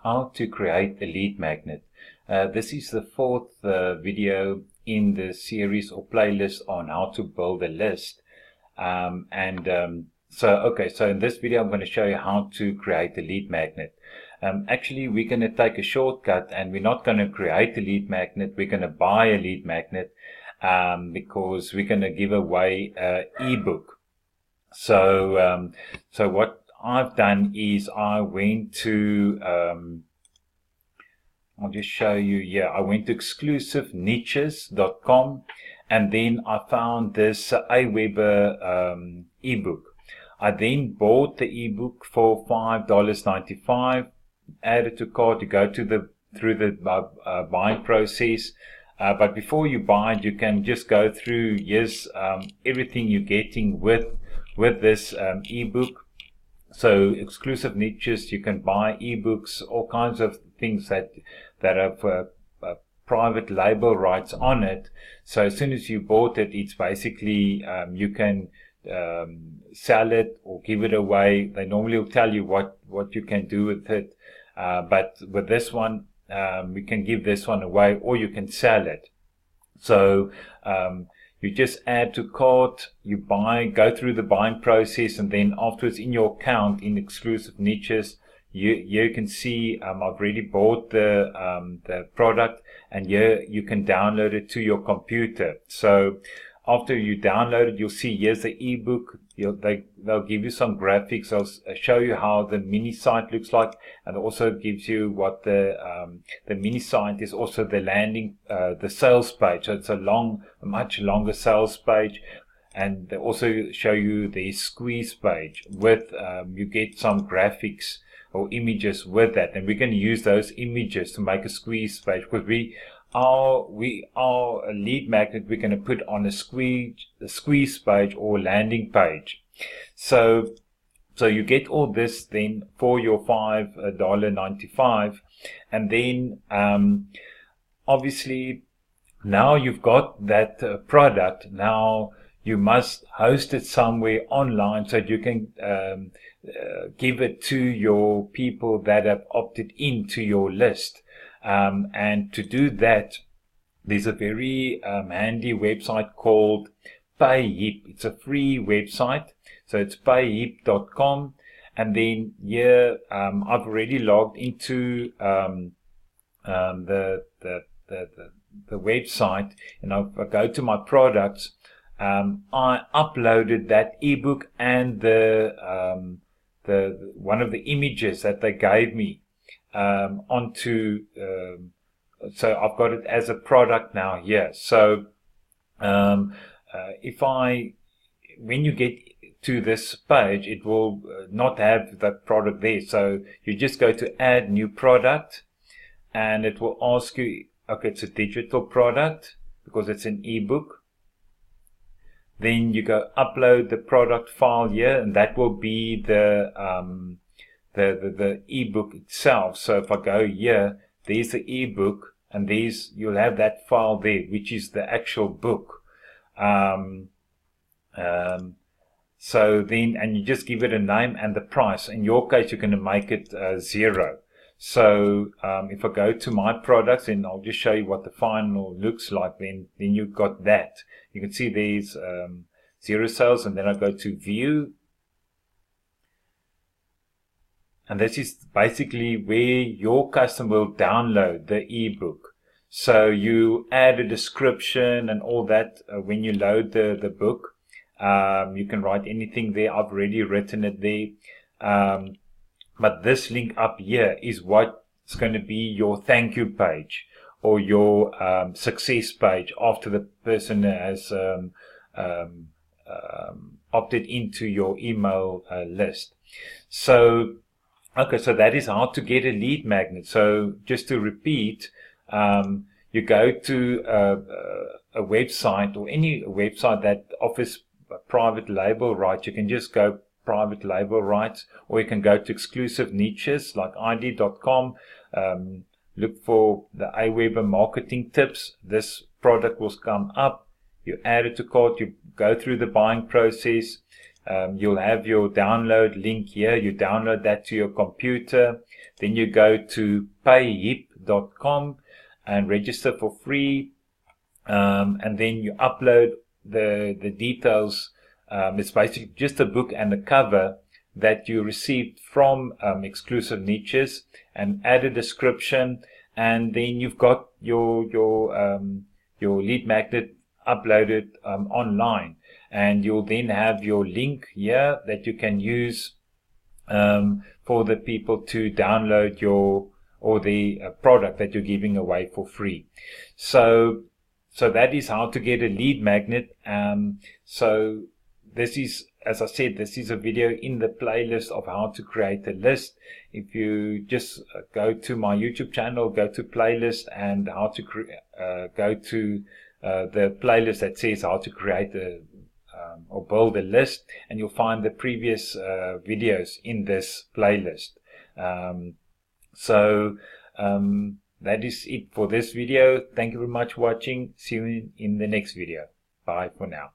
How to create a lead magnet. This is the fourth video in the series or playlist on how to build a list. So in this video I'm going to show you how to create a lead magnet. Actually, we're going to take a shortcut, and we're not going to create a lead magnet. We're going to buy a lead magnet because we're going to give away an ebook. So what I've done is I went to I'll just show you here. I went to exclusiveniches.com, and then I found this Aweber ebook. I then bought the ebook for $5.95, added to cart. You go through the buying process. But before you buy it, you can just go through everything you're getting with this ebook. So exclusive niches, you can buy ebooks, all kinds of things that have private label rights on it. So as soon as you bought it, it's basically you can sell it or give it away. They normally will tell you what you can do with it, but with this one, we can give this one away, or you can sell it. So you just add to cart, you buy, go through the buying process, and then afterwards in your account in exclusive niches, you can see I've already bought the product, and here you can download it to your computer. So after you download it, you'll see here's the ebook. They'll give you some graphics. They'll show you how the mini site looks like, and also gives you what the mini site is. Also the landing, the sales page. So it's a much longer sales page, and they also show you the squeeze page with you get some graphics or images with that, and we're going to use those images to make a squeeze page, because we are a lead magnet we're going to put on a squeeze page or landing page. So you get all this then for your $5.95, and then obviously now you've got that product. Now you must host it somewhere online so that you can give it to your people that have opted into your list. And to do that, there's a very handy website called PayHip. It's a free website, so it's payhip.com. And then here I've already logged into the website, and if I go to my products, I uploaded that ebook and the one of the images that they gave me onto so I've got it as a product now here. So when you get to this page, it will not have that product there. So you just go to add new product, and it will ask you, okay, it's a digital product because it's an ebook. Then you go upload the product file here, and that will be the ebook itself. So if I go here, there's the ebook, and you'll have that file there, which is the actual book. So then, and you just give it a name and the price. In your case, you're going to make it 0. So if I go to my products, and I'll just show you what the final looks like, then you've got that. You can see there's 0 sales, and then I go to view. And this is basically where your customer will download the ebook. So you add a description and all that when you load the book. You can write anything there. I've already written it there. But this link up here is what's going to be your thank you page, or your success page after the person has opted into your email list. So okay, so that is how to get a lead magnet. So just to repeat, you go to a website, or any website that offers private label rights. You can just go private label rights, or you can go to exclusive niches like id.com. Look for the Aweber marketing tips. This product will come up. You add it to cart. You go through the buying process. You'll have your download link here. You download that to your computer. Then you go to payhip.com and register for free. And then you upload the details. It's basically just a book and a cover that you received from Exclusive Niches, and add a description, and then you've got your lead magnet uploaded online, and you'll then have your link here that you can use for the people to download the product that you're giving away for free. So that is how to get a lead magnet. So this is, as I said, this is a video in the playlist of how to create a list. If you just go to my YouTube channel, go to playlist, and how to go to the playlist that says how to create or build a list, and you'll find the previous videos in this playlist. That is it for this video. Thank you very much for watching. See you in the next video. Bye for now.